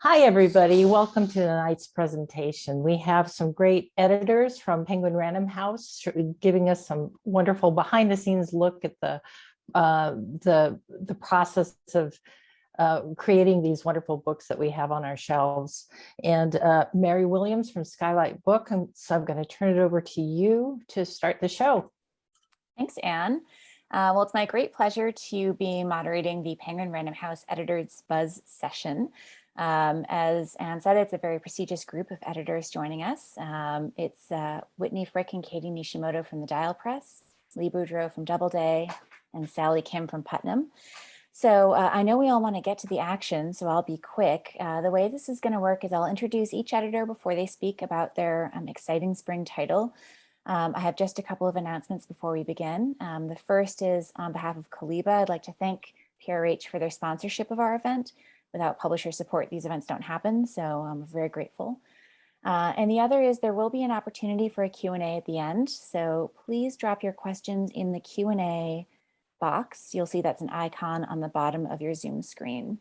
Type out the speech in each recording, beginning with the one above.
Hi, everybody. Welcome to tonight's presentation. We have some great editors from Penguin Random House giving us some wonderful behind-the-scenes look at the process of creating these wonderful books that we have on our shelves. And Mary Williams from Skylight Book. So I'm going to turn it over to you to start the show. Thanks, Anne. Well, it's my great pleasure to be moderating the Penguin Random House Editors Buzz session. As Anne said, it's a very prestigious group of editors joining us. It's Whitney Frick and Katy Nishimoto from the Dial Press, Lee Boudreaux from Doubleday, and Sally Kim from Putnam. So I know we all want to get to the action, so I'll be quick. The way this is going to work is I'll introduce each editor before they speak about their exciting spring title. I have just a couple of announcements before we begin. The first is on behalf of Caliba. I'd like to thank PRH for their sponsorship of our event. Without publisher support, these events don't happen, so I'm very grateful. And the other is there will be an opportunity for a Q&A at the end, so please drop your questions in the Q&A box. You'll see that's an icon on the bottom of your Zoom screen.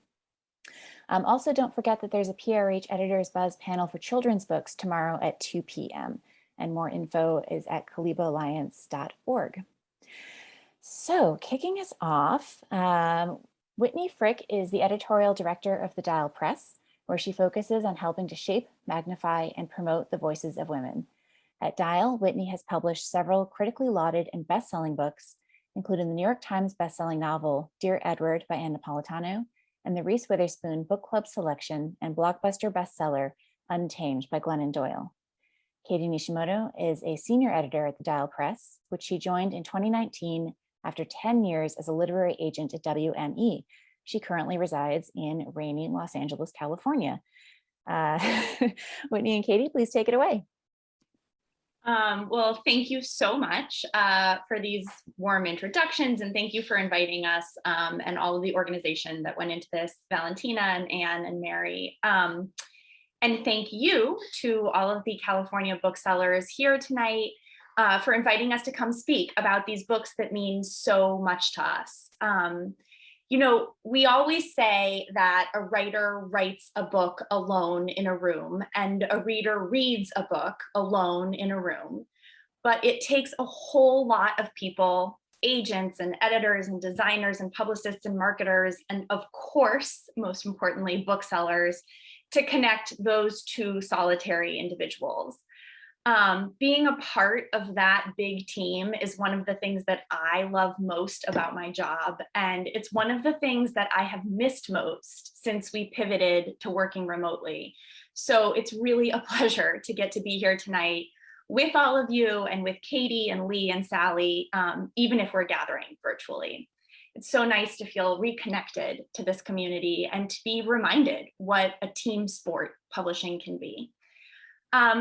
Also, don't forget that there's a PRH Editors Buzz panel for children's books tomorrow at 2 p.m. and more info is at calibaalliance.org. So kicking us off, Whitney Frick is the editorial director of the Dial Press, where she focuses on helping to shape, magnify, and promote the voices of women. At Dial, Whitney has published several critically lauded and best-selling books, including the New York Times bestselling novel Dear Edward by Anne Napolitano and the Reese Witherspoon Book Club selection and blockbuster bestseller Untamed by Glennon Doyle. Katy Nishimoto is a senior editor at the Dial Press, which she joined in 2019 after 10 years as a literary agent at WME. She currently resides in rainy Los Angeles, California. Whitney and Katy, please take it away. Well, thank you so much for these warm introductions, and thank you for inviting us and all of the organization that went into this, Valentina and Anne and Mary. And thank you to all of the California booksellers here tonight for inviting us to come speak about these books that mean so much to us. You know, we always say that a writer writes a book alone in a room and a reader reads a book alone in a room, but it takes a whole lot of people, agents and editors and designers and publicists and marketers, and of course, most importantly, booksellers, to connect those two solitary individuals. Being a part of that big team is one of the things that I love most about my job. And it's one of the things that I have missed most since we pivoted to working remotely. So it's really a pleasure to get to be here tonight with all of you and with Katy and Lee and Sally, even if we're gathering virtually. It's so nice to feel reconnected to this community and to be reminded what a team sport publishing can be.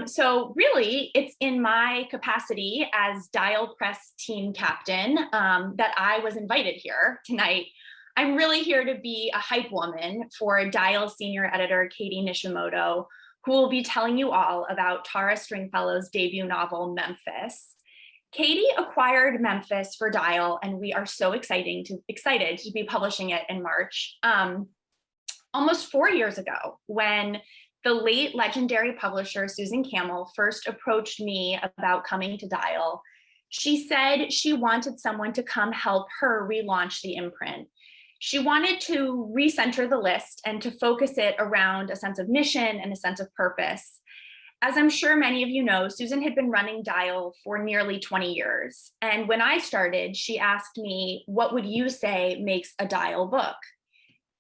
So really, it's in my capacity as Dial Press team captain that I was invited here tonight. I'm really here to be a hype woman for Dial senior editor Katy Nishimoto, who will be telling you all about Tara Stringfellow's debut novel, Memphis. Katy acquired Memphis for Dial, and we are so excited to be publishing it in March. Almost 4 years ago, when the late legendary publisher Susan Campbell first approached me about coming to Dial, she said she wanted someone to come help her relaunch the imprint. She wanted to recenter the list and to focus it around a sense of mission and a sense of purpose. As I'm sure many of you know, Susan had been running Dial for nearly 20 years. And when I started, she asked me, what would you say makes a Dial book?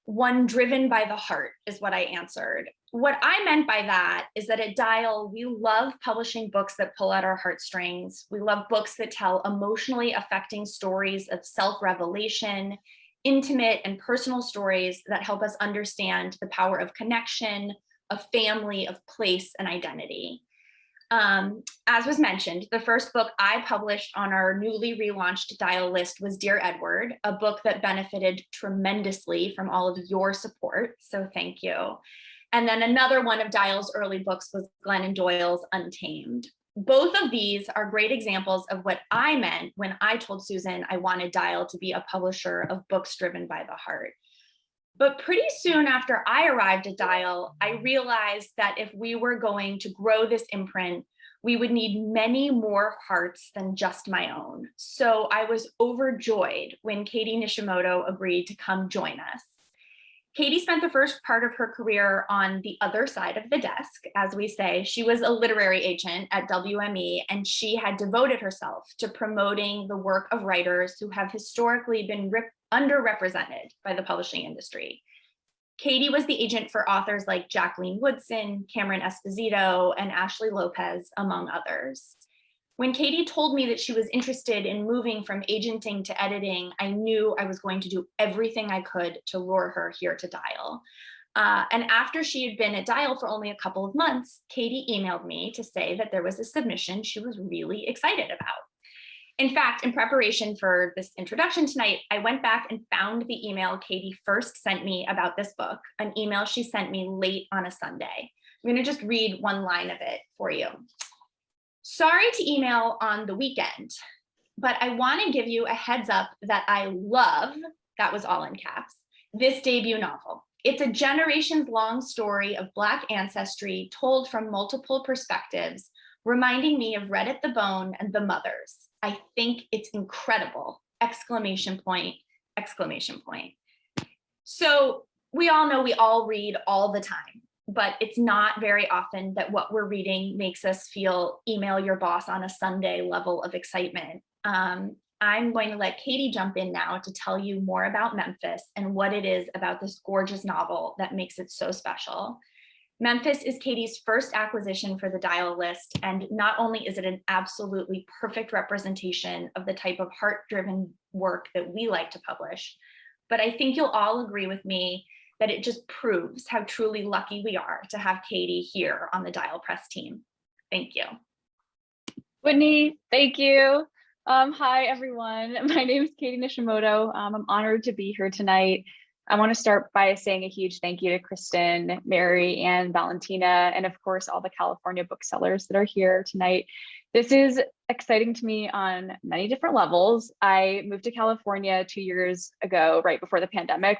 One driven by the heart is what I answered. What I meant by that is that at Dial, we love publishing books that pull at our heartstrings. We love books that tell emotionally affecting stories of self-revelation, intimate and personal stories that help us understand the power of connection, of family, of place, and identity. As was mentioned, the first book I published on our newly relaunched Dial list was Dear Edward, a book that benefited tremendously from all of your support, so thank you. And then another one of Dial's early books was Glennon Doyle's Untamed. Both of these are great examples of what I meant when I told Susan I wanted Dial to be a publisher of books driven by the heart. But pretty soon after I arrived at Dial, I realized that if we were going to grow this imprint, we would need many more hearts than just my own. So I was overjoyed when Katy Nishimoto agreed to come join us. Katy spent the first part of her career on the other side of the desk, as we say. She was a literary agent at WME, and she had devoted herself to promoting the work of writers who have historically been underrepresented by the publishing industry. Katy was the agent for authors like Jacqueline Woodson, Cameron Esposito, and Ashley Lopez, among others. When Katy told me that she was interested in moving from agenting to editing, I knew I was going to do everything I could to lure her here to Dial. And after she had been at Dial for only a couple of months, Katy emailed me to say that there was a submission she was really excited about. In fact, in preparation for this introduction tonight, I went back and found the email Katy first sent me about this book, an email she sent me late on a Sunday. I'm going to just read one line of it for you. Sorry to email on the weekend, but I want to give you a heads up that I love, that was all in caps, this debut novel. It's a generations-long story of Black ancestry told from multiple perspectives, reminding me of Red at the Bone and The Mothers. I think it's incredible, exclamation point, exclamation point. So we all know we all read all the time, but it's not very often that what we're reading makes us feel email your boss on a Sunday level of excitement. I'm going to let Katy jump in now to tell you more about Memphis and what it is about this gorgeous novel that makes it so special. Memphis is Katy's first acquisition for the Dial list, and not only is it an absolutely perfect representation of the type of heart-driven work that we like to publish, but I think you'll all agree with me that it just proves how truly lucky we are to have Katy here on the Dial Press team. Thank you. Whitney, thank you. Hi, everyone. My name is Katy Nishimoto. I'm honored to be here tonight. I want to start by saying a huge thank you to Kristen, Mary, and Valentina, and of course, all the California booksellers that are here tonight. This is exciting to me on many different levels. I moved to California 2 years ago, right before the pandemic.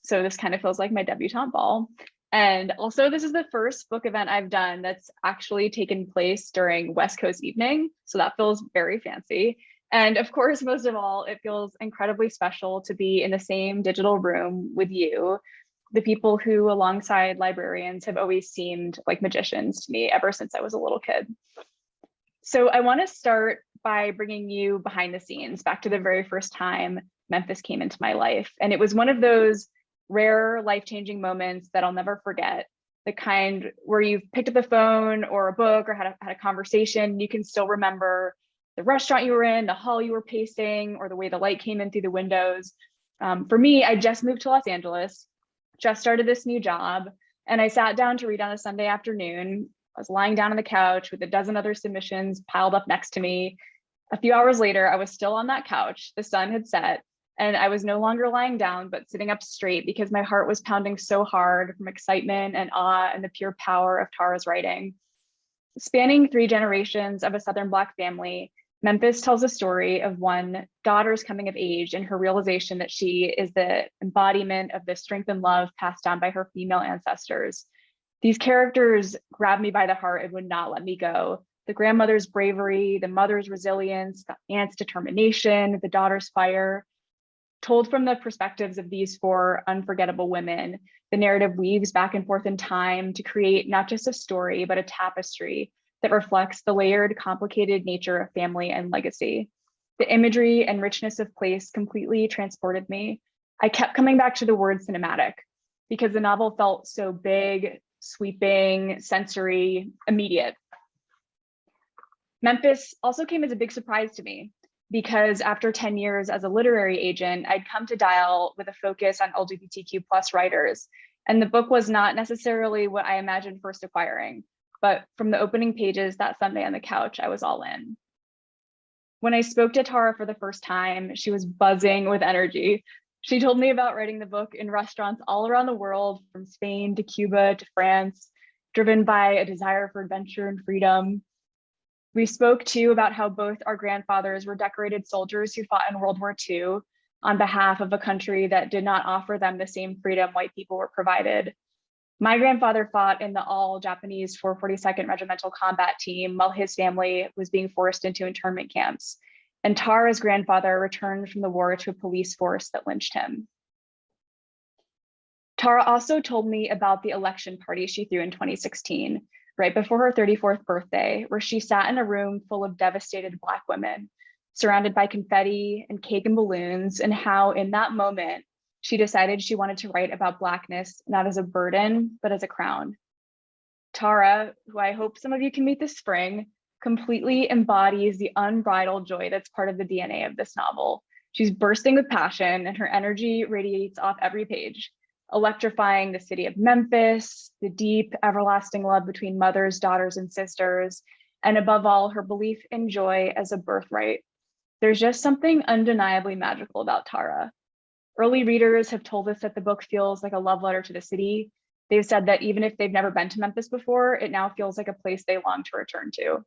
So this kind of feels like my debutante ball. And also, this is the first book event I've done that's actually taken place during West Coast evening. So that feels very fancy. And of course, most of all, it feels incredibly special to be in the same digital room with you, the people who, alongside librarians, have always seemed like magicians to me ever since I was a little kid. So I want to start by bringing you behind the scenes, back to the very first time Memphis came into my life. And it was one of those rare, life-changing moments that I'll never forget, the kind where you've picked up the phone or a book or had a conversation, you can still remember the restaurant you were in, the hall you were pacing, or the way the light came in through the windows. For me, I just moved to Los Angeles, just started this new job, and I sat down to read on a Sunday afternoon. I was lying down on the couch with a dozen other submissions piled up next to me. A few hours later, I was still on that couch. The sun had set, and I was no longer lying down, but sitting up straight because my heart was pounding so hard from excitement and awe and the pure power of Tara's writing. Spanning 3 generations of a Southern Black family, Memphis tells a story of one daughter's coming of age and her realization that she is the embodiment of the strength and love passed down by her female ancestors. These characters grabbed me by the heart and would not let me go. The grandmother's bravery, the mother's resilience, the aunt's determination, the daughter's fire. Told from the perspectives of these 4 unforgettable women, the narrative weaves back and forth in time to create not just a story, but a tapestry that reflects the layered, complicated nature of family and legacy. The imagery and richness of place completely transported me. I kept coming back to the word cinematic because the novel felt so big, sweeping, sensory, immediate. Memphis also came as a big surprise to me because after 10 years as a literary agent, I'd come to Dial with a focus on LGBTQ+ writers. And the book was not necessarily what I imagined first acquiring. But from the opening pages that Sunday on the couch, I was all in. When I spoke to Tara for the first time, she was buzzing with energy. She told me about writing the book in restaurants all around the world, from Spain to Cuba to France, driven by a desire for adventure and freedom. We spoke too about how both our grandfathers were decorated soldiers who fought in World War II, on behalf of a country that did not offer them the same freedom white people were provided. My grandfather fought in the all-Japanese 442nd Regimental Combat Team while his family was being forced into internment camps. And Tara's grandfather returned from the war to a police force that lynched him. Tara also told me about the election party she threw in 2016, right before her 34th birthday, where she sat in a room full of devastated Black women, surrounded by confetti and cake and balloons, and how in that moment, she decided she wanted to write about Blackness, not as a burden, but as a crown. Tara, who I hope some of you can meet this spring, completely embodies the unbridled joy that's part of the DNA of this novel. She's bursting with passion and her energy radiates off every page, electrifying the city of Memphis, the deep, everlasting love between mothers, daughters, and sisters, and above all, her belief in joy as a birthright. There's just something undeniably magical about Tara. Early readers have told us that the book feels like a love letter to the city. They've said that even if they've never been to Memphis before, it now feels like a place they long to return to.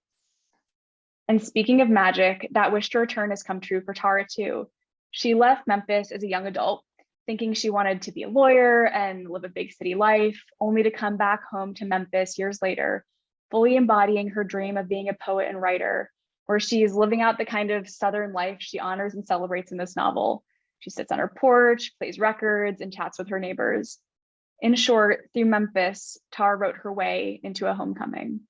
And speaking of magic, that wish to return has come true for Tara too. She left Memphis as a young adult, thinking she wanted to be a lawyer and live a big city life, only to come back home to Memphis years later, fully embodying her dream of being a poet and writer, where she is living out the kind of Southern life she honors and celebrates in this novel. She sits on her porch, plays records, and chats with her neighbors. In short, through Memphis, Tara wrote her way into a homecoming.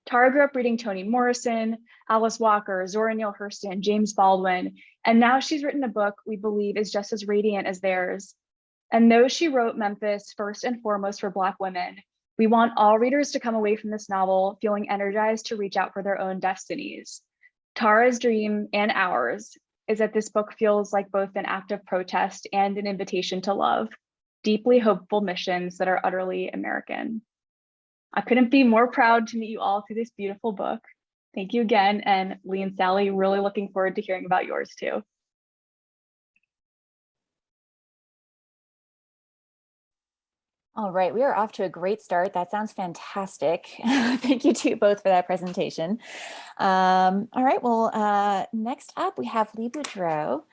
Tara grew up reading Toni Morrison, Alice Walker, Zora Neale Hurston, James Baldwin, and now she's written a book we believe is just as radiant as theirs. And though she wrote Memphis first and foremost for Black women, we want all readers to come away from this novel feeling energized to reach out for their own destinies. Tara's dream and ours is that this book feels like both an act of protest and an invitation to love, deeply hopeful missions that are utterly American. I couldn't be more proud to meet you all through this beautiful book. Thank you again, and Lee and Sally, really looking forward to hearing about yours too. All right, we are off to a great start. That sounds fantastic. Thank you to you both for that presentation. All right, well, next up we have Lee Boudreaux.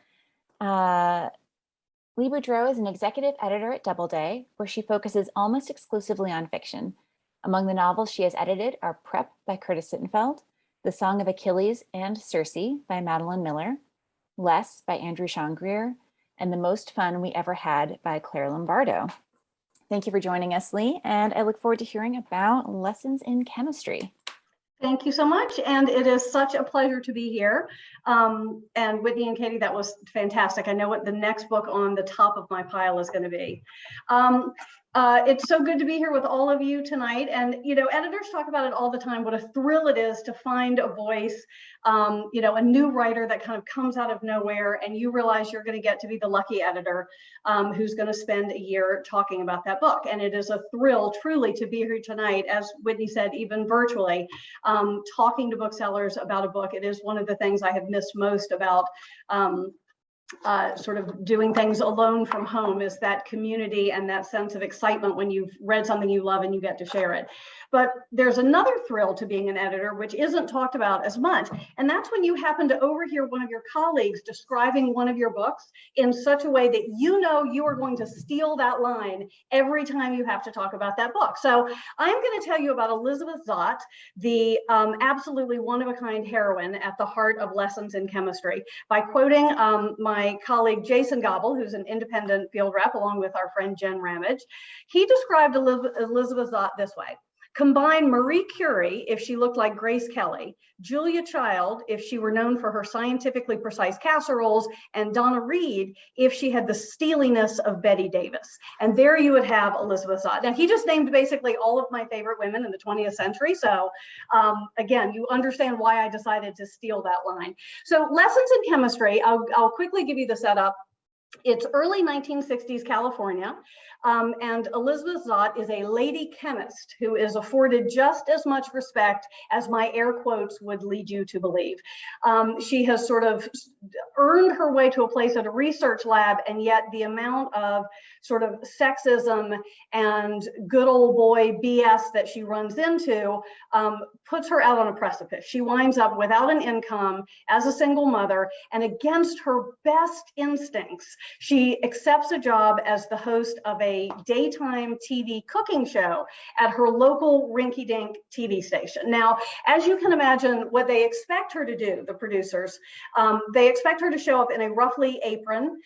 Lee Boudreaux is an executive editor at Doubleday, where she focuses almost exclusively on fiction. Among the novels she has edited are Prep by Curtis Sittenfeld, The Song of Achilles and Circe by Madeline Miller, Less by Andrew Shangrier, and The Most Fun We Ever Had by Claire Lombardo. Thank you for joining us, Lee, and I look forward to hearing about lessons in chemistry. Thank you so much, and it is such a pleasure to be here. And Whitney and Katy, that was fantastic. I know what the next book on the top of my pile is going to be. It's so good to be here with all of you tonight. And, you know, editors talk about it all the time, what a thrill it is to find a voice, you know, a new writer that kind of comes out of nowhere, and you realize you're going to get to be the lucky editor who's going to spend a year talking about that book. And it is a thrill truly to be here tonight, as Whitney said, even virtually, talking to booksellers about a book. It is one of the things I have missed most about sort of doing things alone from home, is that community and that sense of excitement when you've read something you love and you get to share it. But there's another thrill to being an editor, which isn't talked about as much. And that's when you happen to overhear one of your colleagues describing one of your books in such a way that you know you are going to steal that line every time you have to talk about that book. So I'm going to tell you about Elizabeth Zott, the absolutely one-of-a-kind heroine at the heart of Lessons in Chemistry, by quoting my colleague Jason Gobble, who's an independent field rep, along with our friend Jen Ramage. He described Elizabeth Zott this way: combine Marie Curie if she looked like Grace Kelly, Julia Child if she were known for her scientifically precise casseroles, and Donna Reed if she had the steeliness of Betty Davis. And there you would have Elizabeth Zott. Now, he just named basically all of my favorite women in the 20th century. So again, you understand why I decided to steal that line. So Lessons in Chemistry, I'll quickly give you the setup. It's early 1960s California, and Elizabeth Zott is a lady chemist who is afforded just as much respect as my air quotes would lead you to believe. She has sort of earned her way to a place at a research lab, and yet the amount of sort of sexism and good old boy BS that she runs into puts her out on a precipice. She winds up without an income as a single mother, and against her best instincts, she accepts a job as the host of a daytime TV cooking show at her local rinky-dink TV station. Now, as you can imagine, what they expect her to do, the producers, they expect her to show up in a ruffly apron,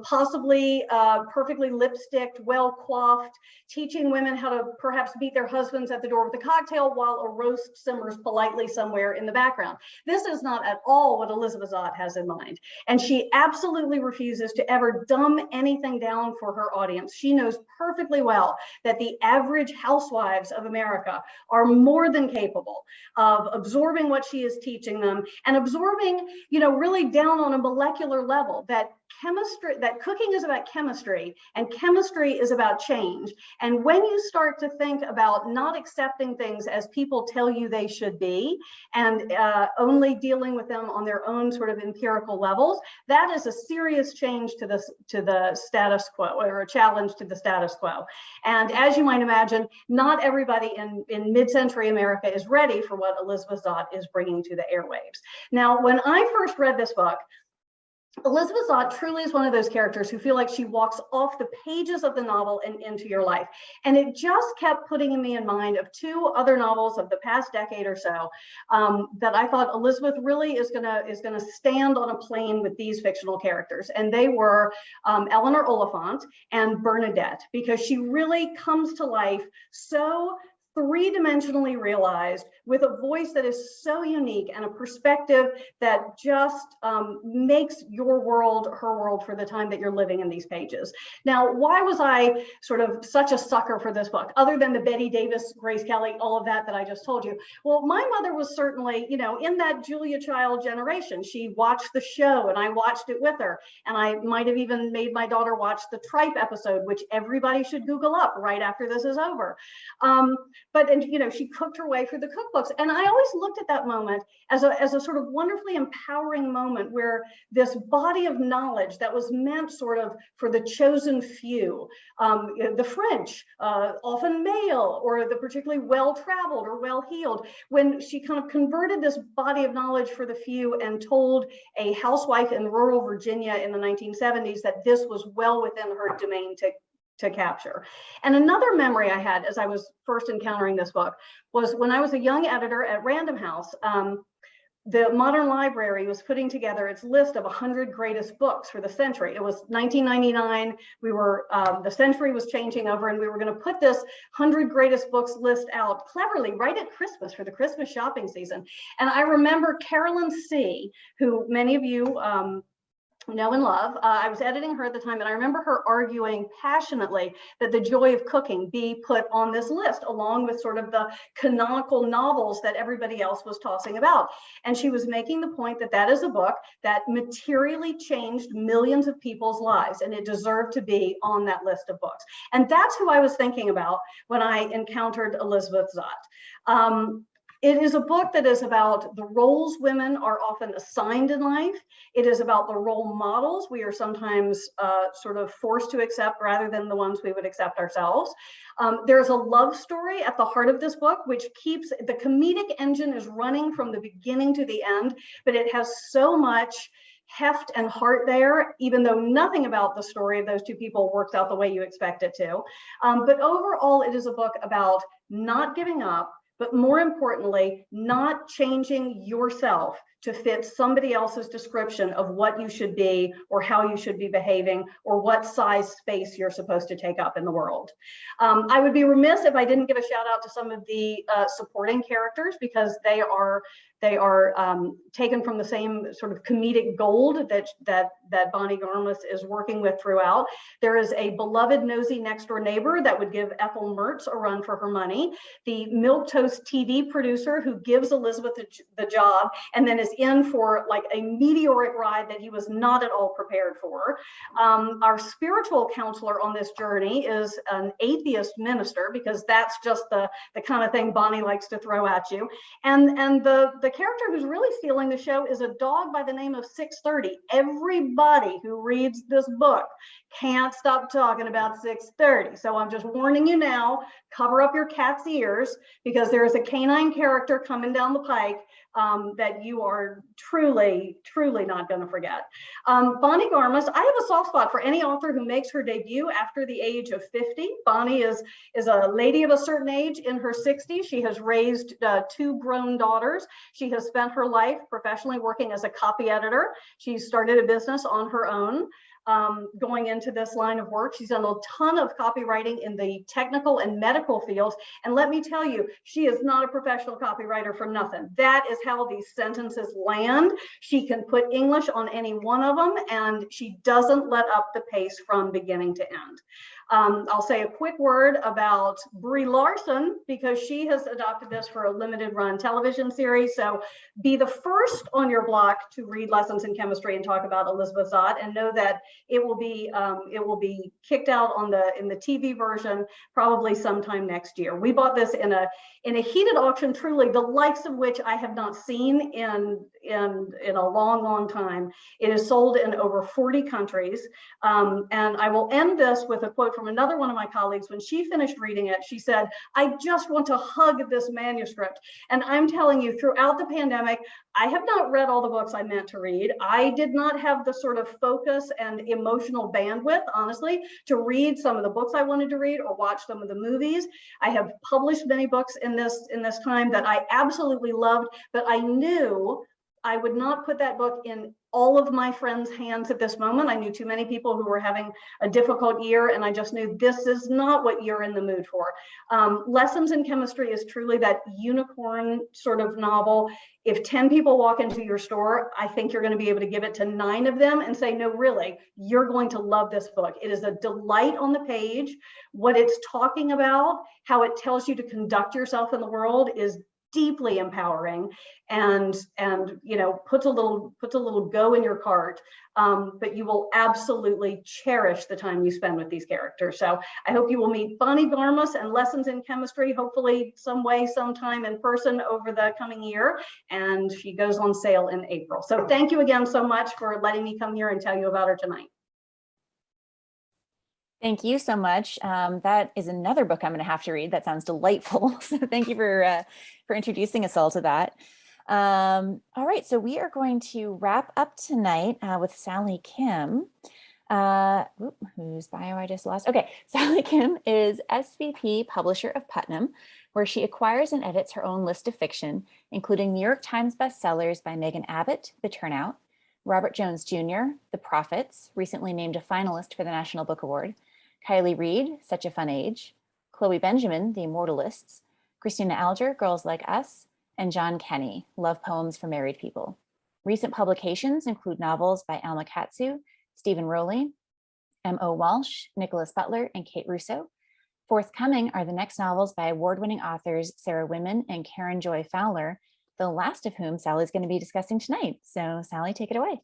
possibly perfectly lipsticked, well-coiffed, teaching women how to perhaps beat their husbands at the door with a cocktail while a roast simmers politely somewhere in the background. This is not at all what Elizabeth Zott has in mind. And she absolutely refuses to ever dumb anything down for her audience. She knows perfectly well that the average housewives of America are more than capable of absorbing what she is teaching them and absorbing, you know, really down on a molecular level that chemistry, that cooking is about chemistry and chemistry is about change. And when you start to think about not accepting things as people tell you they should be and only dealing with them on their own sort of empirical levels, that is a serious change to the status quo, or a challenge to the status quo. And as you might imagine, not everybody in mid-century America is ready for what Elizabeth Zott is bringing to the airwaves. Now, when I first read this book, Elizabeth Zott truly is one of those characters who feel like she walks off the pages of the novel and into your life. And it just kept putting me in mind of two other novels of the past decade or so that I thought Elizabeth really is gonna stand on a plane with these fictional characters. And they were Eleanor Oliphant and Bernadette, because she really comes to life so three-dimensionally realized, with a voice that is so unique and a perspective that just makes your world her world for the time that you're living in these pages. Now, why was I sort of such a sucker for this book, other than the Betty Davis, Grace Kelly, all of that I just told you? Well, my mother was certainly, you know, in that Julia Child generation. She watched the show and I watched it with her. And I might have even made my daughter watch the Tripe episode, which everybody should Google up right after this is over. And you know, she cooked her way through the cookbooks. And I always looked at that moment as a sort of wonderfully empowering moment where this body of knowledge that was meant sort of for the chosen few, the French, often male, or the particularly well-traveled or well-heeled, when she kind of converted this body of knowledge for the few and told a housewife in rural Virginia in the 1970s that this was well within her domain to capture. And another memory I had as I was first encountering this book was when I was a young editor at Random House. The Modern Library was putting together its list of 100 greatest books for the century. It was 1999. We were, the century was changing over, and we were going to put this 100 greatest books list out cleverly right at Christmas for the Christmas shopping season. And I remember Carolyn C., who many of you know and love. I was editing her at the time, and I remember her arguing passionately that The Joy of Cooking be put on this list, along with sort of the canonical novels that everybody else was tossing about. And she was making the point that that is a book that materially changed millions of people's lives, and it deserved to be on that list of books. And that's who I was thinking about when I encountered Elizabeth Zott. It is a book that is about the roles women are often assigned in life. It is about the role models we are sometimes sort of forced to accept rather than the ones we would accept ourselves. There's a love story at the heart of this book, which keeps the comedic engine is running from the beginning to the end, but it has so much heft and heart there, even though nothing about the story of those two people works out the way you expect it to. But overall, it is a book about not giving up, but more importantly, not changing yourself to fit somebody else's description of what you should be or how you should be behaving or what size space you're supposed to take up in the world. I would be remiss if I didn't give a shout out to some of the supporting characters, because they are They are taken from the same sort of comedic gold that Bonnie Garmus is working with throughout. There is a beloved nosy next door neighbor that would give Ethel Mertz a run for her money. The milquetoast TV producer who gives Elizabeth the job and then is in for like a meteoric ride that he was not at all prepared for. Our spiritual counselor on this journey is an atheist minister, because that's just the kind of thing Bonnie likes to throw at you. And the character who's really stealing the show is a dog by the name of 630. Everybody who reads this book can't stop talking about 630. So I'm just warning you now, cover up your cat's ears, because there is a canine character coming down the pike that you are truly not going to forget. Bonnie Garmus, I have a soft spot for any author who makes her debut after the age of 50. Bonnie is a lady of a certain age in her 60s. She has raised 2 grown daughters. She has spent her life professionally working as a copy editor. She started a business on her own. Going into this line of work. She's done a ton of copywriting in the technical and medical fields. And let me tell you, she is not a professional copywriter from nothing. That is how these sentences land. She can put English on any one of them, and she doesn't let up the pace from beginning to end. I'll say a quick word about Brie Larson, because she has adopted this for a limited run television series. So be the first on your block to read Lessons in Chemistry and talk about Elizabeth Zott, and know that it will be kicked out in the TV version probably sometime next year. We bought this in a heated auction, truly the likes of which I have not seen in a long time. It is sold in over 40 countries. And I will end this with a quote from another one of my colleagues. When she finished reading it, she said, "I just want to hug this manuscript." And I'm telling you, throughout the pandemic, I have not read all the books I meant to read. I did not have the sort of focus and emotional bandwidth, honestly, to read some of the books I wanted to read or watch some of the movies. I have published many books in this time that I absolutely loved, but I knew I would not put that book in all of my friends' hands at this moment. I knew too many people who were having a difficult year, and I just knew this is not what you're in the mood for. Lessons in Chemistry is truly that unicorn sort of novel. If 10 people walk into your store, I think you're going to be able to give it to 9 of them and say, no, really, you're going to love this book. It is a delight on the page. What it's talking about, how it tells you to conduct yourself in the world, is deeply empowering, and puts a little go in your cart, but you will absolutely cherish the time you spend with these characters. So I hope you will meet Bonnie Garmus and Lessons in Chemistry, hopefully some way, sometime in person over the coming year, and she goes on sale in April. So thank you again so much for letting me come here and tell you about her tonight. Thank you so much. That is another book I'm going to have to read. That sounds delightful. So thank you for introducing us all to that. All right, so we are going to wrap up tonight with Sally Kim. Whose bio I just lost? Okay, Sally Kim is SVP publisher of Putnam, where she acquires and edits her own list of fiction, including New York Times bestsellers by Megan Abbott, The Turnout, Robert Jones Jr., The Prophets, recently named a finalist for the National Book Award, Kylie Reed, Such a Fun Age, Chloe Benjamin, The Immortalists, Christina Alger, Girls Like Us, and John Kenny, Love Poems for Married People. Recent publications include novels by Alma Katsu, Stephen Rowley, M.O. Walsh, Nicholas Butler, and Kate Russo. Forthcoming are the next novels by award-winning authors Sarah Winman and Karen Joy Fowler, the last of whom Sally's going to be discussing tonight. So Sally, take it away.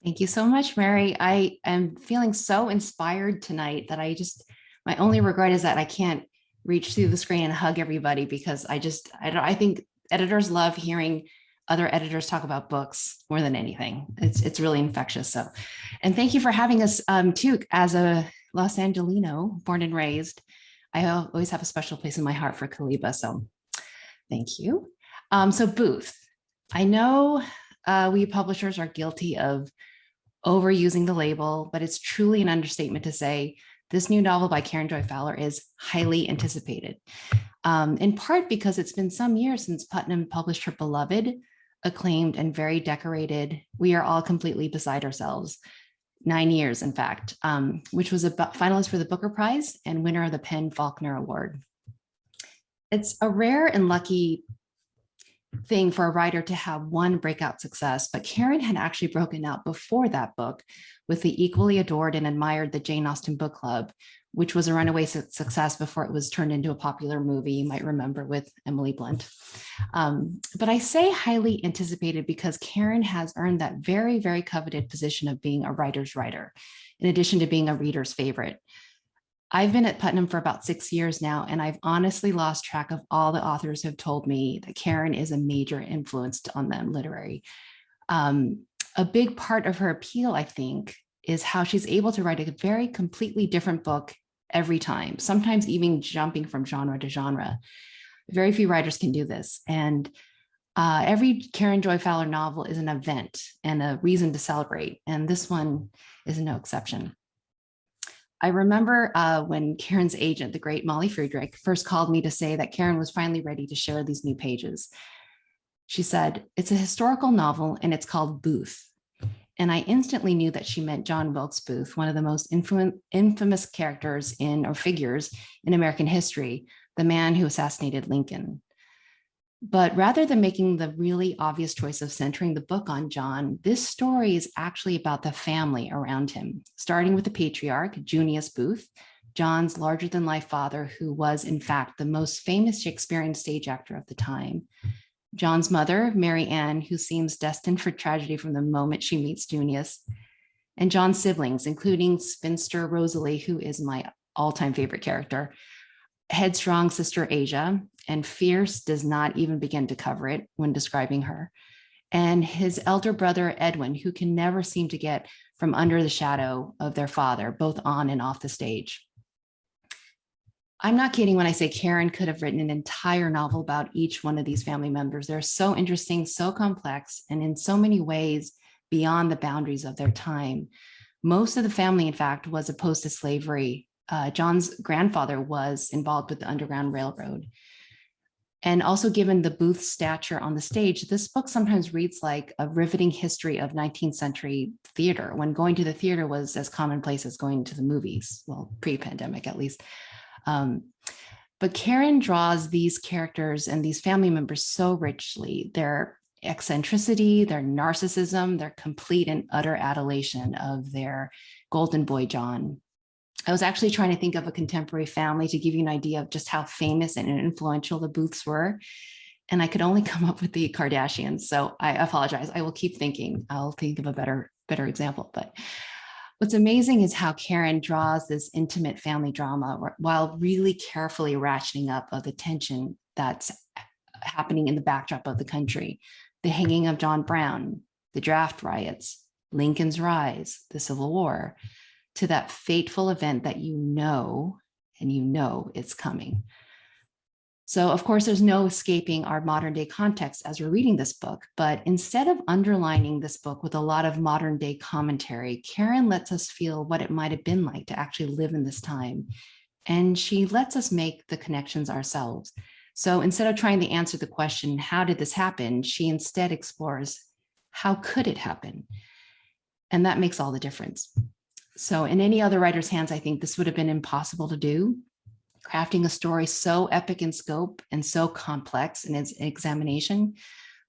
Thank you so much, Mary. I am feeling so inspired tonight that my only regret is that I can't reach through the screen and hug everybody, because I think editors love hearing other editors talk about books more than anything. It's really infectious. So, and thank you for having us too. As a Los Angelino, born and raised, I always have a special place in my heart for Caliba. So thank you. So Booth, I know we publishers are guilty of overusing the label, but it's truly an understatement to say this new novel by Karen Joy Fowler is highly anticipated, in part because it's been some years since Putnam published her beloved, acclaimed, and very decorated We Are All Completely Beside Ourselves, 9 years, in fact, which was a finalist for the Booker Prize and winner of the PEN Faulkner Award. It's a rare and lucky thing for a writer to have one breakout success, but Karen had actually broken out before that book with the equally adored and admired The Jane Austen Book Club, which was a runaway success before it was turned into a popular movie, you might remember, with Emily Blunt. But I say highly anticipated because Karen has earned that very, very coveted position of being a writer's writer, in addition to being a reader's favorite. I've been at Putnam for about 6 years now, and I've honestly lost track of all the authors who have told me that Karen is a major influence on them literary. A big part of her appeal, I think, is how she's able to write a very completely different book every time, sometimes even jumping from genre to genre. Very few writers can do this. And every Karen Joy Fowler novel is an event and a reason to celebrate. And this one is no exception. I remember when Karen's agent, the great Molly Friedrich, first called me to say that Karen was finally ready to share these new pages. She said, "It's a historical novel and it's called Booth." And I instantly knew that she meant John Wilkes Booth, one of the most infamous characters or figures in American history, the man who assassinated Lincoln. But rather than making the really obvious choice of centering the book on John, this story is actually about the family around him, starting with the patriarch, Junius Booth, John's larger-than-life father, who was, in fact, the most famous Shakespearean stage actor of the time. John's mother, Mary Ann, who seems destined for tragedy from the moment she meets Junius. And John's siblings, including spinster Rosalie, who is my all-time favorite character, headstrong sister Asia, and fierce does not even begin to cover it when describing her, and his elder brother Edwin, who can never seem to get from under the shadow of their father, both on and off the stage. I'm not kidding when I say Karen could have written an entire novel about each one of these family members. They're so interesting, so complex, and in so many ways beyond the boundaries of their time. Most of the family, in fact, was opposed to slavery. John's grandfather was involved with the Underground Railroad. And also, given the Booth stature on the stage, this book sometimes reads like a riveting history of 19th century theater, when going to the theater was as commonplace as going to the movies, well, pre-pandemic at least. But Karen draws these characters and these family members so richly. Their eccentricity, their narcissism, their complete and utter adulation of their golden boy, John. I was actually trying to think of a contemporary family to give you an idea of just how famous and influential the Booths were. And I could only come up with the Kardashians. So I apologize. I will keep thinking. I'll think of a better example. But what's amazing is how Karen draws this intimate family drama while really carefully ratcheting up of the tension that's happening in the backdrop of the country. The hanging of John Brown, the draft riots, Lincoln's rise, the Civil War, to that fateful event that you know it's coming. So of course, there's no escaping our modern day context as we're reading this book, but instead of underlining this book with a lot of modern day commentary, Karen lets us feel what it might have been like to actually live in this time. And she lets us make the connections ourselves. So instead of trying to answer the question, how did this happen? She instead explores, how could it happen? And that makes all the difference. So in any other writer's hands, I think this would have been impossible to do. Crafting a story so epic in scope and so complex in its examination,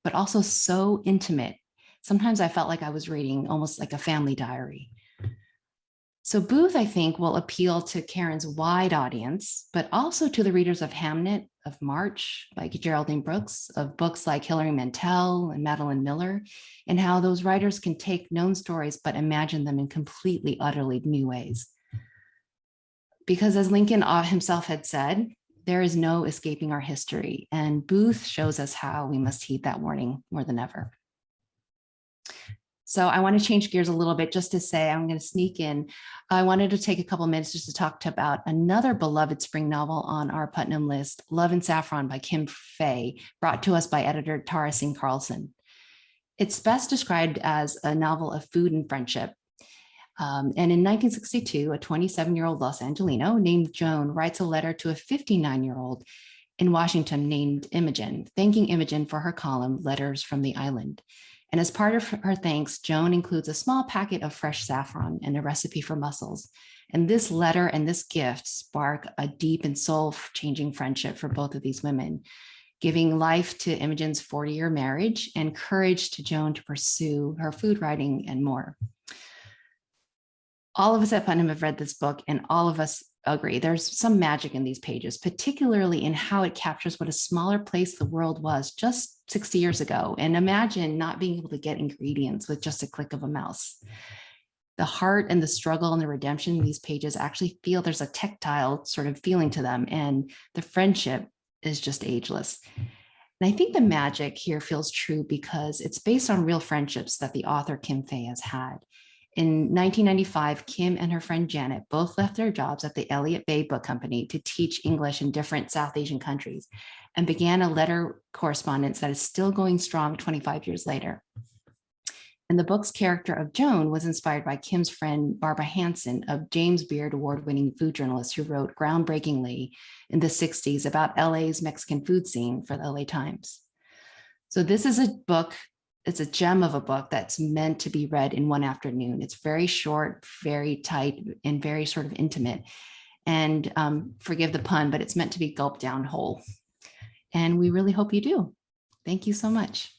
but also so intimate. Sometimes I felt like I was reading almost like a family diary. So Booth, I think, will appeal to Karen's wide audience, but also to the readers of Hamnet, of March, by Geraldine Brooks, of books like Hilary Mantel and Madeline Miller, and how those writers can take known stories, but imagine them in completely, utterly new ways. Because as Lincoln himself had said, there is no escaping our history, and Booth shows us how we must heed that warning more than ever. So I want to change gears a little bit just to say, I'm going to sneak in. I wanted to take a couple of minutes just to talk about another beloved spring novel on our Putnam list, Love and Saffron by Kim Fay, brought to us by editor Tara Singh Carlson. It's best described as a novel of food and friendship. And in 1962, a 27-year-old Los Angelino named Joan writes a letter to a 59-year-old in Washington named Imogen, thanking Imogen for her column, Letters from the Island. And as part of her thanks, Joan includes a small packet of fresh saffron and a recipe for mussels. And this letter and this gift spark a deep and soul-changing friendship for both of these women. giving life to Imogen's 40-year marriage and courage to Joan to pursue her food writing and more. All of us at Putnam have read this book, and all of us agree there's some magic in these pages, particularly in how it captures what a smaller place the world was just 60 years ago. And imagine not being able to get ingredients with just a click of a mouse. The heart and the struggle and the redemption in these pages actually feel there's a tactile sort of feeling to them, and the friendship is just ageless. And I think the magic here feels true because it's based on real friendships that the author Kim Fay has had. In 1995, Kim and her friend Janet both left their jobs at the Elliott Bay Book Company to teach English in different South Asian countries and began a letter correspondence that is still going strong 25 years later. And the book's character of Joan was inspired by Kim's friend, Barbara Hansen, a James Beard award-winning food journalist who wrote groundbreakingly in the 60s about LA's Mexican food scene for the LA Times. So this is a book, it's a gem of a book that's meant to be read in one afternoon. It's very short, very tight, and very sort of intimate. And forgive the pun, but it's meant to be gulped down whole. And we really hope you do. Thank you so much.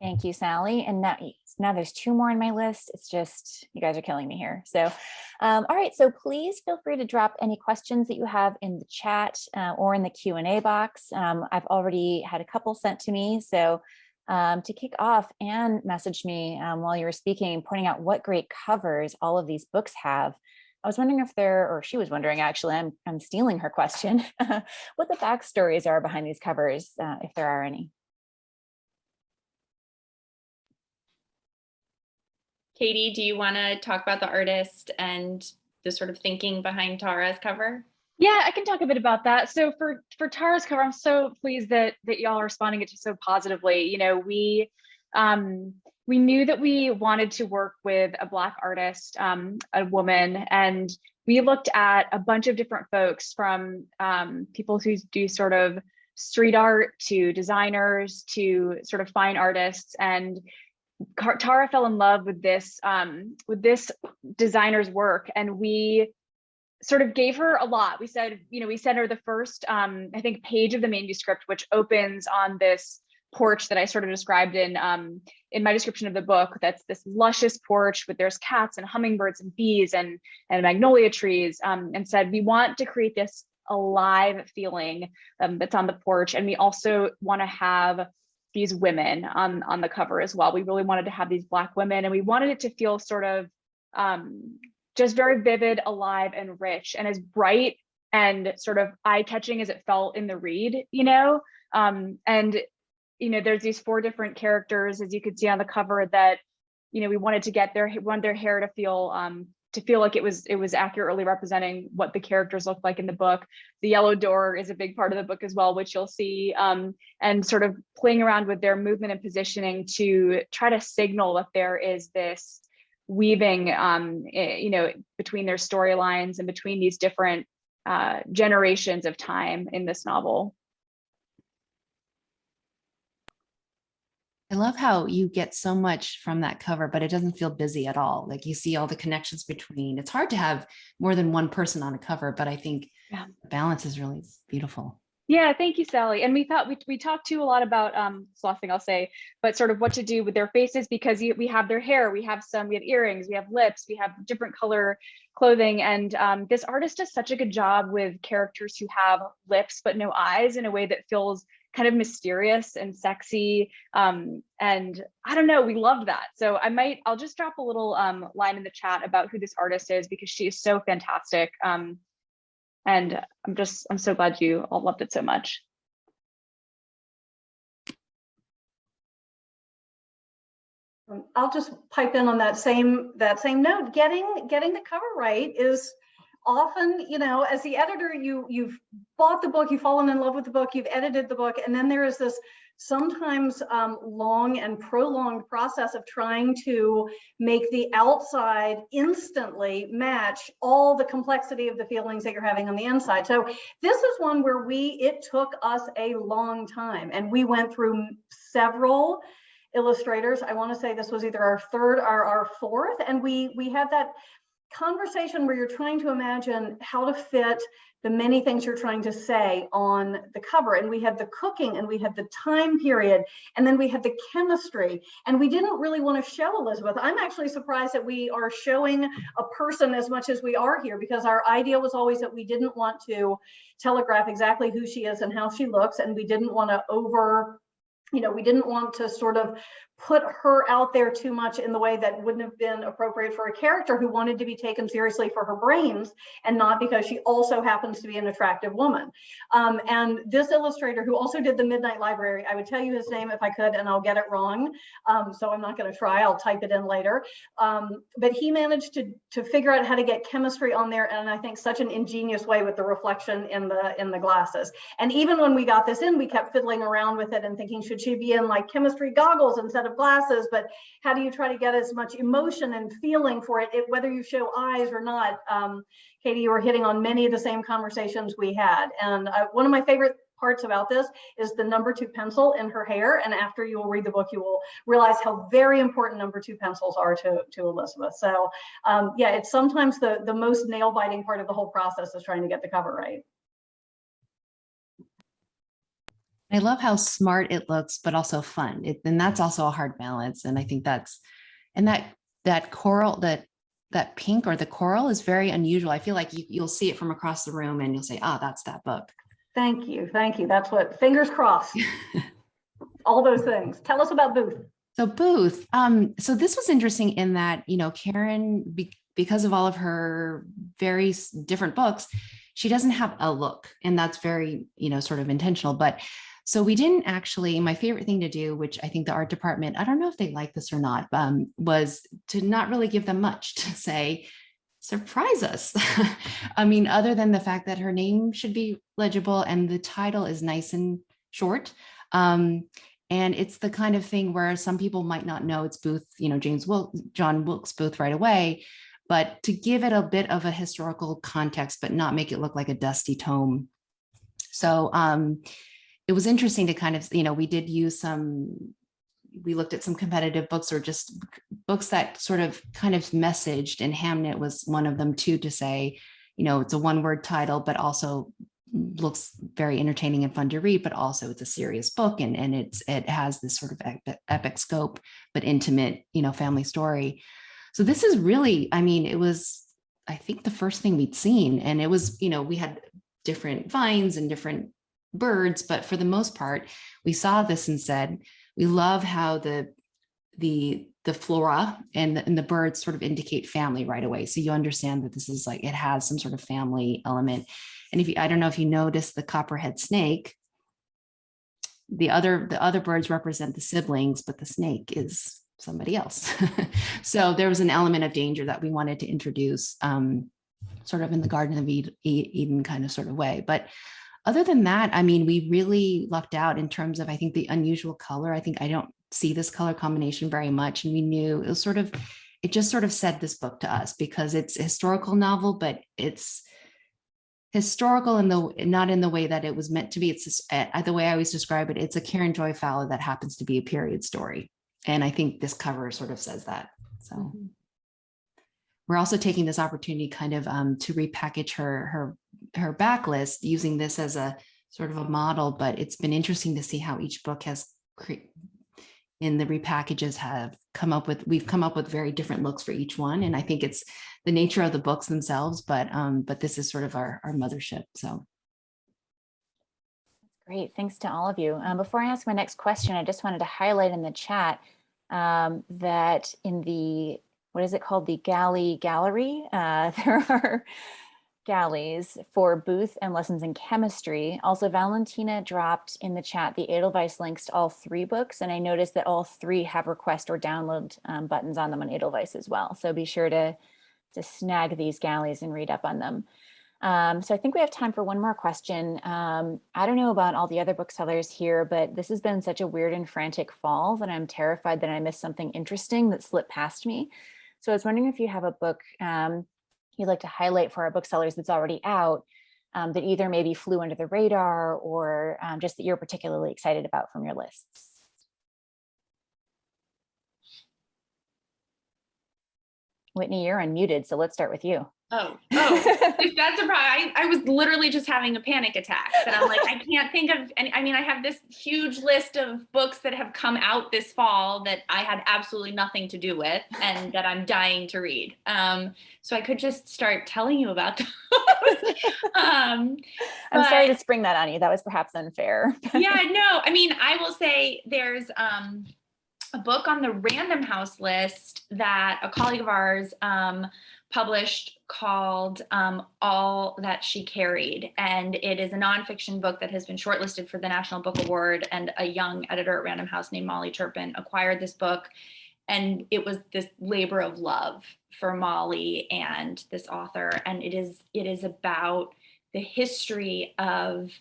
Thank you, Sally. And now there's 2 more on my list. It's just, you guys are killing me here. So, all right. So please feel free to drop any questions that you have in the chat or in the Q&A box. I've already had a couple sent to me. So to kick off, Anne messaged me while you were speaking, pointing out what great covers all of these books have. I was wondering if or she was wondering, actually, I'm stealing her question, what the backstories are behind these covers, if there are any. Katy, do you want to talk about the artist and the sort of thinking behind Tara's cover? Yeah, I can talk a bit about that. So for Tara's cover, I'm so pleased that y'all are responding to so positively. You know, we knew that we wanted to work with a Black artist, a woman, and we looked at a bunch of different folks, from people who do sort of street art to designers to sort of fine artists. And Tara fell in love with this designer's work, and we sort of gave her a lot. We said, we sent her the first, I think, page of the manuscript, which opens on this porch that I sort of described in my description of the book. That's this luscious porch with there's cats and hummingbirds and bees and magnolia trees, and said, we want to create this alive feeling that's on the porch, and we also want to have these women on the cover as well. We really wanted to have these Black women, and we wanted it to feel sort of just very vivid, alive, and rich, and as bright and sort of eye-catching as it felt in the read, and there's these 4 different characters, as you could see on the cover, that we wanted to get their hair to feel like it was accurately representing what the characters look like in the book. The yellow door is a big part of the book as well, which you'll see, and sort of playing around with their movement and positioning to try to signal that there is this weaving, between their storylines and between these different generations of time in this novel. I love how you get so much from that cover, but it doesn't feel busy at all. Like, you see all the connections between. It's hard to have more than one person on a cover, but I think the balance is really beautiful. Yeah, thank you, Sally. And we thought we talked too a lot about it's the last thing I'll say, but sort of what to do with their faces, because we have their hair, we have earrings, we have lips, we have different color clothing, and this artist does such a good job with characters who have lips but no eyes in a way that feels kind of mysterious and sexy, and I don't know, we loved that. So I'll just drop a little line in the chat about who this artist is, because she is so fantastic, and I'm so glad you all loved it so much. I'll just pipe in on that same note. Getting the cover right is often, as the editor, you've bought the book, you've fallen in love with the book, you've edited the book, and then there is this sometimes long and prolonged process of trying to make the outside instantly match all the complexity of the feelings that you're having on the inside. So this is one where it took us a long time, and we went through several illustrators. I want to say this was either our 3rd or our 4th, and we had that conversation where you're trying to imagine how to fit the many things you're trying to say on the cover. And we had the cooking, and we had the time period, and then we had the chemistry. And we didn't really want to show Elizabeth. I'm actually surprised that we are showing a person as much as we are here, because our idea was always that we didn't want to telegraph exactly who she is and how she looks. And we didn't want to we didn't want to sort of put her out there too much in the way that wouldn't have been appropriate for a character who wanted to be taken seriously for her brains and not because she also happens to be an attractive woman. And this illustrator, who also did the Midnight Library, I would tell you his name if I could, and I'll get it wrong. So I'm not going to try, I'll type it in later. But he managed to figure out how to get chemistry on there, and I think such an ingenious way with the reflection in the glasses. And even when we got this in, we kept fiddling around with it and thinking, should she be in like chemistry goggles instead of glasses? But how do you try to get as much emotion and feeling for it whether you show eyes or not? Katy, you were hitting on many of the same conversations we had. And one of my favorite parts about this is the number 2 pencil in her hair. And after you will read the book, you will realize how very important number 2 pencils are to Elizabeth. So yeah, it's sometimes the most nail biting part of the whole process is trying to get the cover right. I love how smart it looks, but also fun. And that's also a hard balance. And I think that coral, that pink or the coral is very unusual. I feel like you'll see it from across the room and you'll say, oh, that's that book. Thank you. That's what, fingers crossed. All those things. Tell us about Booth. So Booth, so this was interesting in that, Karen, because of all of her very different books, she doesn't have a look, and that's very, sort of intentional. But so we didn't actually, my favorite thing to do, which I think the art department, I don't know if they like this or not, was to not really give them much, to say, surprise us. I mean, other than the fact that her name should be legible and the title is nice and short. And it's the kind of thing where some people might not know it's Booth, John Wilkes Booth right away, but to give it a bit of a historical context, but not make it look like a dusty tome. So it was interesting to kind of, we did use we looked at some competitive books or just books that sort of kind of messaged, and Hamnet was one of them too, to say, it's a one-word title, but also looks very entertaining and fun to read, but also it's a serious book, and it has this sort of epic scope, but intimate, family story. So this is really, it was, I think, the first thing we'd seen, and it was, we had different vines and different birds, but for the most part, we saw this and said, we love how the flora and the birds sort of indicate family right away. So you understand that this is like, it has some sort of family element. And I don't know if you noticed the copperhead snake, the other birds represent the siblings, but the snake is somebody else. So there was an element of danger that we wanted to introduce sort of in the Garden of Eden kind of sort of way. But other than that, we really lucked out in terms of, I think, the unusual color. I think I don't see this color combination very much. And we knew it just sort of said this book to us because it's a historical novel, but it's historical not in the way that it was meant to be. It's just, the way I always describe it, it's a Karen Joy Fowler that happens to be a period story. And I think this cover sort of says that. So we're also taking this opportunity kind of to repackage her backlist using this as a sort of a model, but it's been interesting to see how each book has in the repackages we've come up with very different looks for each one. And I think it's the nature of the books themselves, but this is sort of our mothership. So. Great, thanks to all of you. Before I ask my next question, I just wanted to highlight in the chat that in the, what is it called? The gallery. There are galleys for Booth and Lessons in Chemistry. Also, Valentina dropped in the chat the Edelweiss links to all 3 books, and I noticed that all 3 have request or download buttons on them on Edelweiss as well. So be sure to snag these galleys and read up on them. So I think we have time for one more question. I don't know about all the other booksellers here, but this has been such a weird and frantic fall that I'm terrified that I missed something interesting that slipped past me. So I was wondering if you have a book you'd like to highlight for our booksellers that's already out that either maybe flew under the radar or just that you're particularly excited about from your lists. Whitney, you're unmuted, so let's start with you. Oh, if that's a problem, I was literally just having a panic attack that I'm like, I can't think of any. I mean, I have this huge list of books that have come out this fall that I had absolutely nothing to do with and that I'm dying to read. So I could just start telling you about those. I'm sorry to spring that on you. That was perhaps unfair. Yeah, no, I mean, I will say there's a book on the Random House list that a colleague of ours published called All That She Carried. And it is a nonfiction book that has been shortlisted for the National Book Award. And a young editor at Random House named Molly Turpin acquired this book. And it was this labor of love for Molly and this author. And it is about the history of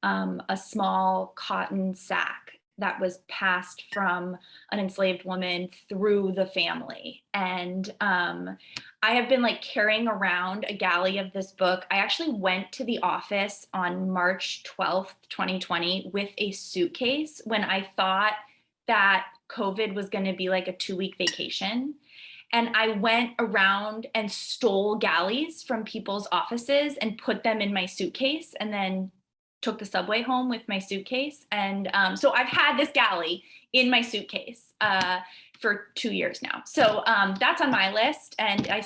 a small cotton sack that was passed from an enslaved woman through the family. And I have been like carrying around a galley of this book. I actually went to the office on March 12th, 2020 with a suitcase when I thought that COVID was going to be like a 2-week vacation. And I went around and stole galleys from people's offices and put them in my suitcase and then took the subway home with my suitcase. And so I've had this galley in my suitcase for 2 years now. So that's on my list. And I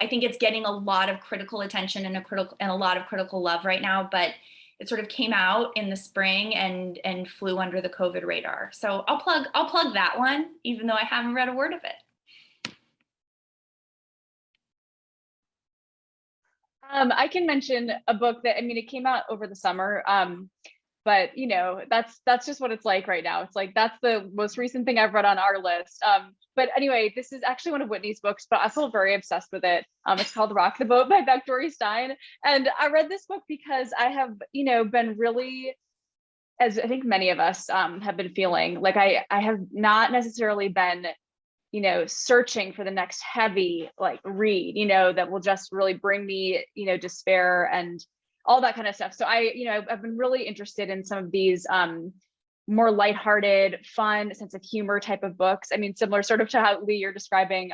think it's getting a lot of critical attention and a lot of critical love right now, but it sort of came out in the spring and flew under the COVID radar. So I'll plug that one, even though I haven't read a word of it. I can mention a book that, I mean, it came out over the summer, but you know, that's just what it's like right now. It's like, that's the most recent thing I've read on our list. But anyway, this is actually one of Whitney's books, but I feel very obsessed with it. It's called Rock the Boat by Dory Stein. And I read this book because I have, been really, as I think many of us have been feeling, like I have not necessarily been searching for the next heavy read, that will just really bring me, despair and all that kind of stuff. So I've been really interested in some of these more lighthearted, fun, sense of humor type of books. I mean, similar sort of to how Lee, you're describing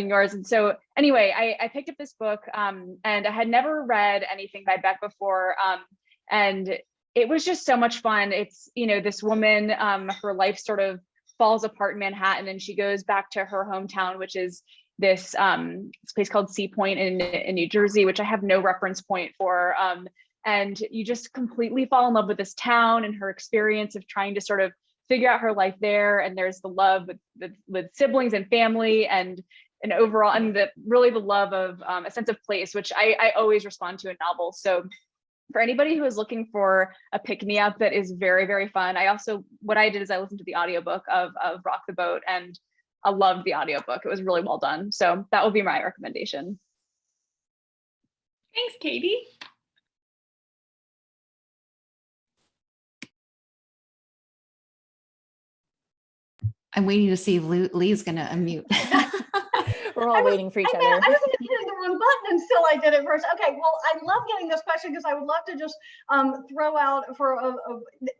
yours. And so anyway, I picked up this book and I had never read anything by Beck before. And it was just so much fun. It's, this woman, her life sort of falls apart in Manhattan, and she goes back to her hometown, which is this place called Sea Point in New Jersey, which I have no reference point for. And you just completely fall in love with this town and her experience of trying to sort of figure out her life there. And there's the love with siblings and family and overall, and the love of a sense of place, which I always respond to in novels. So for anybody who is looking for a pick-me-up that is very, very fun, what I did is I listened to the audiobook of Rock the Boat, and I loved the audiobook. It was really well done. So that would be my recommendation. Thanks, Katie. I'm waiting to see if Lee's going to unmute. We're all waiting for each other. I was hitting the wrong button until I did it first. Okay, well, I love getting this question because I would love to just throw out for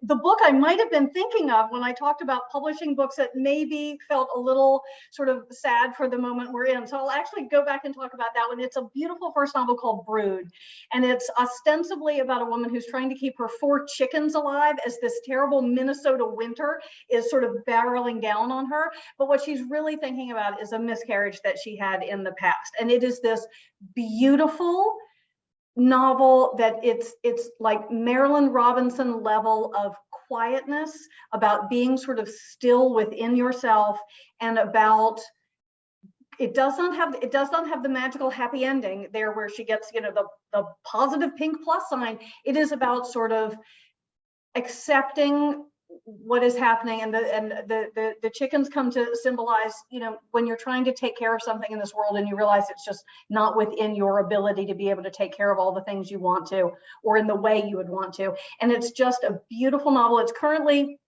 the book I might have been thinking of when I talked about publishing books that maybe felt a little sort of sad for the moment we're in. So I'll actually go back and talk about that one. It's a beautiful first novel called Brood, and it's ostensibly about a woman who's trying to keep her 4 chickens alive as this terrible Minnesota winter is sort of barreling down on her. But what she's really thinking about is a miscarriage that she had in the past. And it is this beautiful novel that it's like Marilyn Robinson level of quietness, about being sort of still within yourself, and about it does not have the magical happy ending there where she gets the positive pink plus sign. It is about sort of accepting what is happening, and the chickens come to symbolize, when you're trying to take care of something in this world and you realize it's just not within your ability to be able to take care of all the things you want to, or in the way you would want to. And it's just a beautiful novel. It's currently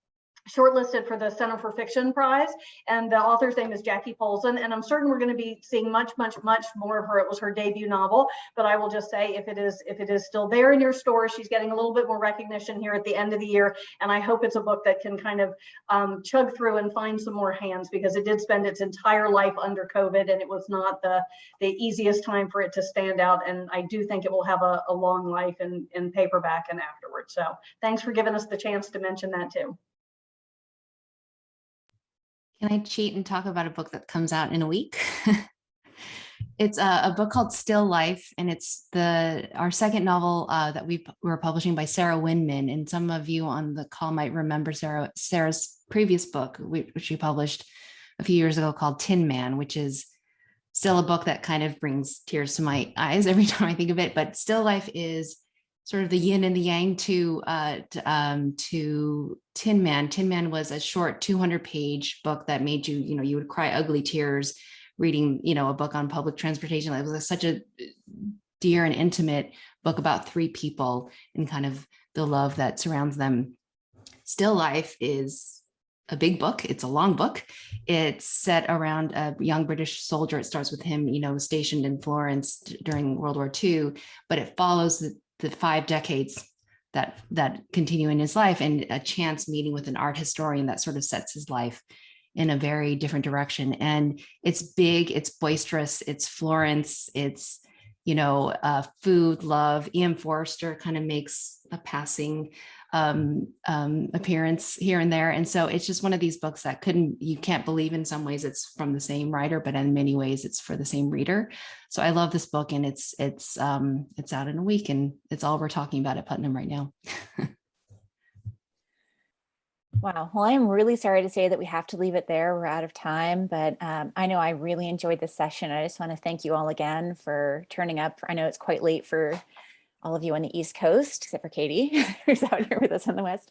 shortlisted for the Center for Fiction Prize, and the author's name is Jackie Polson, and I'm certain we're going to be seeing much more of her. It was her debut novel, but I will just say if it is still there in your store, she's getting a little bit more recognition here at the end of the year, and I hope it's a book that can kind of chug through and find some more hands, because it did spend its entire life under COVID, and it was not the easiest time for it to stand out, and I do think it will have a long life in paperback and afterwards. So thanks for giving us the chance to mention that too. Can I cheat and talk about a book that comes out in a week? It's a book called Still Life, and it's our second novel that we're publishing by Sarah Winman. And some of you on the call might remember Sarah's previous book, which she published a few years ago, called Tin Man, which is still a book that kind of brings tears to my eyes every time I think of it. But Still Life is sort of the yin and the yang to Tin Man. Tin Man was a short 200-page book that made you, you would cry ugly tears reading, a book on public transportation. It was such a dear and intimate book about three people and kind of the love that surrounds them. Still Life is a big book. It's a long book. It's set around a young British soldier. It starts with him, stationed in Florence during World War II, but it follows the 5 decades that continue in his life, and a chance meeting with an art historian that sort of sets his life in a very different direction. And it's big, it's boisterous, it's Florence, it's, food, love. E.M. Forster kind of makes a passing appearance here and there. And so it's just one of these books that you can't believe in some ways it's from the same writer, but in many ways it's for the same reader. So I love this book, and it's out in a week, and it's all we're talking about at Putnam right now. Wow. Well, I'm really sorry to say that we have to leave it there. We're out of time, but I know I really enjoyed this session. I just want to thank you all again for turning up. I know it's quite late for all of you on the East Coast, except for Katy, who's out here with us on the West.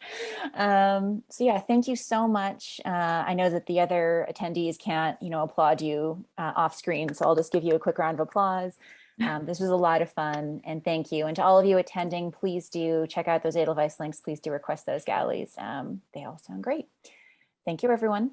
So yeah, thank you so much. I know that the other attendees can't, applaud you off screen, so I'll just give you a quick round of applause. This was a lot of fun, and thank you. And to all of you attending, please do check out those Edelweiss links. Please do request those galleys. They all sound great. Thank you, everyone.